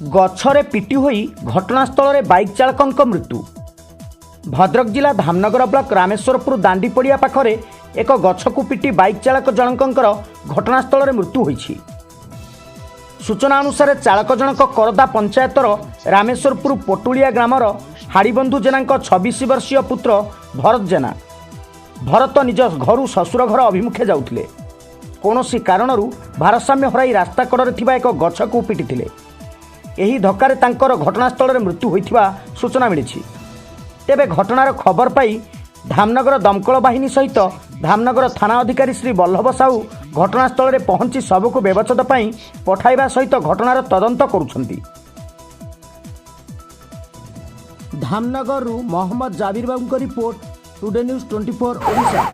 गछरे पिटी होई घटनास्थल में बाइक चालक मृत्यु। भद्रक जिला धामनगर ब्लॉक रामेश्वरपुर दांडी पड़िया पाखरे एक गछकु पिटी बाइक चालक जनकर घटनास्थल में मृत्यु होईछि। सूचना अनुसार चालक जनक करदा पंचायतर रामेश्वरपुर पटुलिया ग्रामर हाड़ीबंधु जेना 26 वर्षीय पुत्र भरत जेना। भरत निज घर शशुर घर अभिमुखे जाउथिले। कौनसी कारणरू भारसाम्य हराई रास्ता कड़े थिबा एक गछकु पिटिथिले। एही धक्कारे तांकर घटनास्थल में मृत्यु होइथिबा सूचना मिली। तेबे घटनार खबर पाई धामनगर दमकल बाहिनी सहित धामनगर थाना अधिकारी श्री बल्लभ साहू घटनास्थल में पहुंची सबको व्यवच्छेद पाई पठाइबा सहित घटनार तदंत करुछंती। धामनगर मोहम्मद जाबिर बाबू रिपोर्ट, टुडे न्यूज़ 24 ओडिशा।